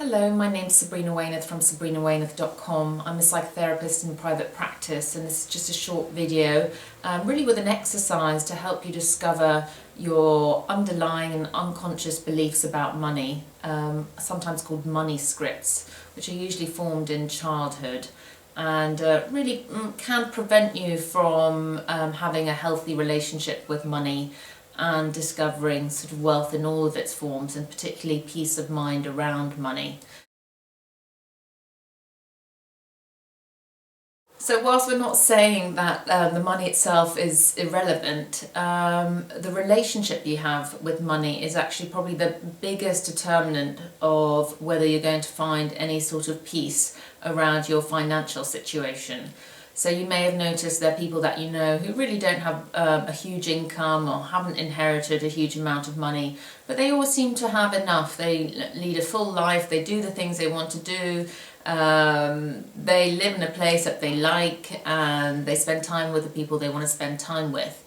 Hello, my name's Sabrina Waynath from sabrinawaynath.com. I'm a psychotherapist in private practice, and this is just a short video really with an exercise to help you discover your underlying and unconscious beliefs about money, sometimes called money scripts, which are usually formed in childhood and really can prevent you from having a healthy relationship with money and discovering sort of wealth in all of its forms, and particularly peace of mind around money. So whilst we're not saying that the money itself is irrelevant, the relationship you have with money is actually probably the biggest determinant of whether you're going to find any sort of peace around your financial situation. So you may have noticed there are people that you know who really don't have a huge income or haven't inherited a huge amount of money, but they always seem to have enough. They lead a full life, they do the things they want to do, they live in a place that they like, and they spend time with the people they want to spend time with.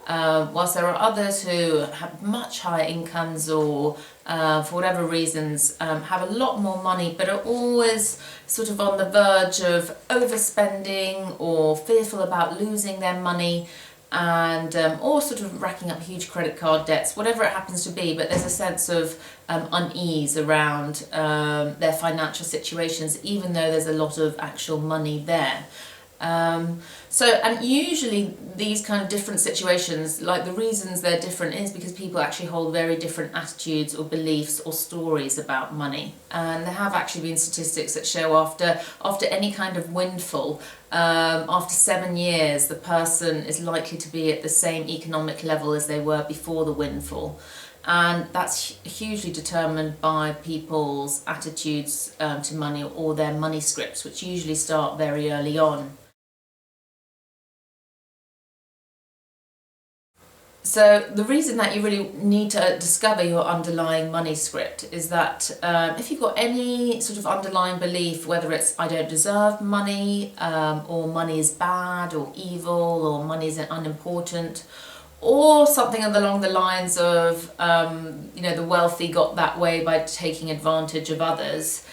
Whilst there are others who have much higher incomes or for whatever reasons have a lot more money but are always sort of on the verge of overspending or fearful about losing their money, and or sort of racking up huge credit card debts, whatever it happens to be, but there's a sense of unease around their financial situations even though there's a lot of actual money there. And usually these kind of different situations, like the reasons they're different is because people actually hold very different attitudes or beliefs or stories about money. And there have actually been statistics that show after any kind of windfall, after 7 years, the person is likely to be at the same economic level as they were before the windfall. And that's hugely determined by people's attitudes to money or their money scripts, which usually start very early on. So the reason that you really need to discover your underlying money script is that if you've got any sort of underlying belief, whether it's I don't deserve money, or money is bad or evil, or money is unimportant, or something along the lines of the wealthy got that way by taking advantage of others,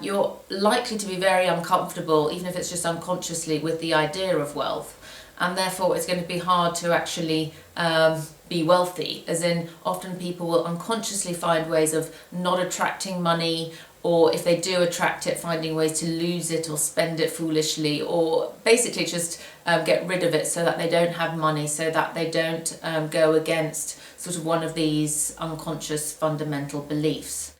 you're likely to be very uncomfortable, even if it's just unconsciously, with the idea of wealth. And therefore it's going to be hard to actually be wealthy, as in often people will unconsciously find ways of not attracting money, or if they do attract it, finding ways to lose it or spend it foolishly, or basically just get rid of it so that they don't have money, so that they don't go against sort of one of these unconscious fundamental beliefs.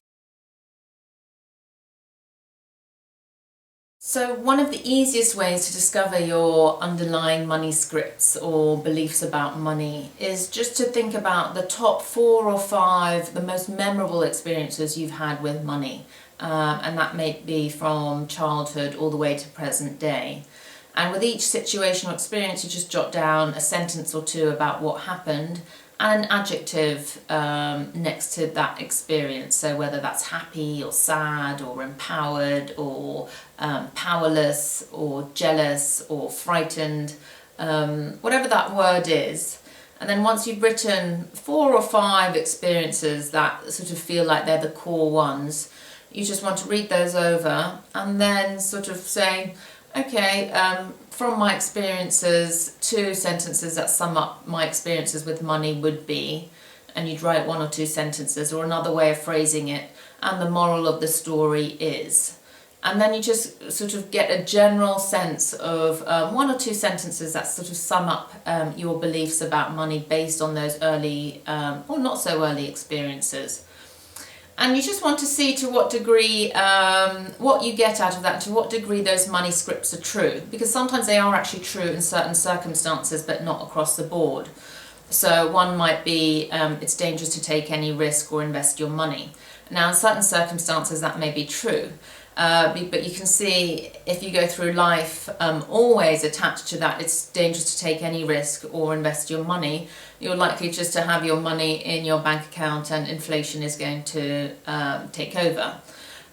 So one of the easiest ways to discover your underlying money scripts or beliefs about money is just to think about the top 4 or 5, the most memorable experiences you've had with money. And that may be from childhood all the way to present day. And with each situational experience, you just jot down a sentence or two about what happened and an adjective next to that experience. So whether that's happy or sad or empowered or powerless or jealous or frightened, whatever that word is. And then once you've written 4 or 5 experiences that sort of feel like they're the core ones, you just want to read those over and then sort of say, okay, from my experiences, 2 sentences that sum up my experiences with money would be, and you'd write 1 or 2 sentences, or another way of phrasing it, and the moral of the story is. And then you just sort of get a general sense of 1 or 2 sentences that sort of sum up your beliefs about money based on those early or not so early experiences. And you just want to see to what degree, what you get out of that, and to what degree those money scripts are true. Because sometimes they are actually true in certain circumstances, but not across the board. So one might be, it's dangerous to take any risk or invest your money. Now in certain circumstances that may be true. But you can see if you go through life always attached to that, it's dangerous to take any risk or invest your money, you're likely just to have your money in your bank account and inflation is going to take over.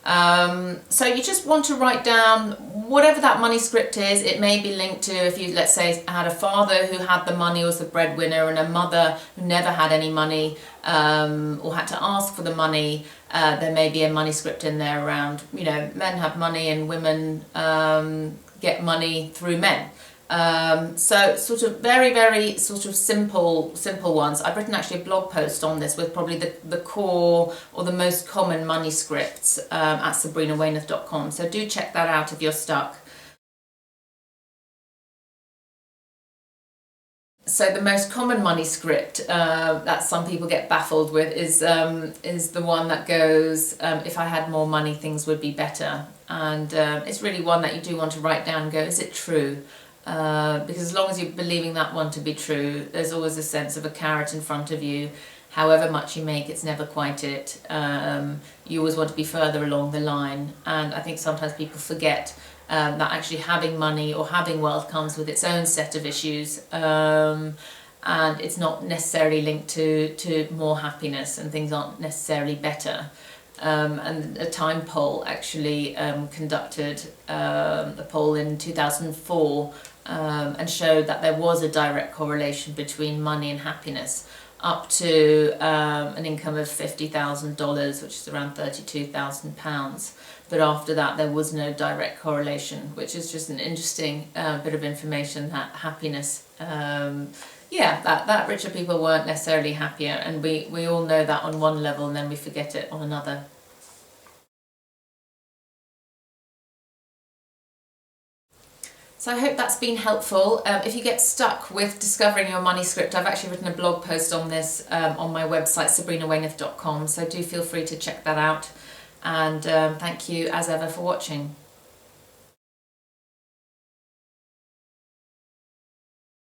So you just want to write down whatever that money script is. It may be linked to, if you, let's say, had a father who had the money, was the breadwinner, and a mother who never had any money, or had to ask for the money. There may be a money script in there around, men have money and women get money through men. So sort of very sort of simple ones. I've written actually a blog post on this with probably the core or the most common money scripts at sabrinaweymouth.com, so do check that out if you're stuck. So the most common money script that some people get baffled with is the one that goes, if I had more money things would be better, and it's really one that you do want to write down and go, is it true? Because as long as you're believing that one to be true, there's always a sense of a carrot in front of you. However much you make, it's never quite it. You always want to be further along the line, and I think sometimes people forget that actually having money or having wealth comes with its own set of issues, and it's not necessarily linked to more happiness, and things aren't necessarily better. And a Time poll actually conducted a poll in 2004 and showed that there was a direct correlation between money and happiness up to an income of $50,000, which is around £32,000. But after that there was no direct correlation, which is just an interesting bit of information that happiness, that richer people weren't necessarily happier, and we all know that on one level and then we forget it on another. So I hope that's been helpful. If you get stuck with discovering your money script, I've actually written a blog post on this on my website sabrinaweymouth.com, so do feel free to check that out, and thank you as ever for watching.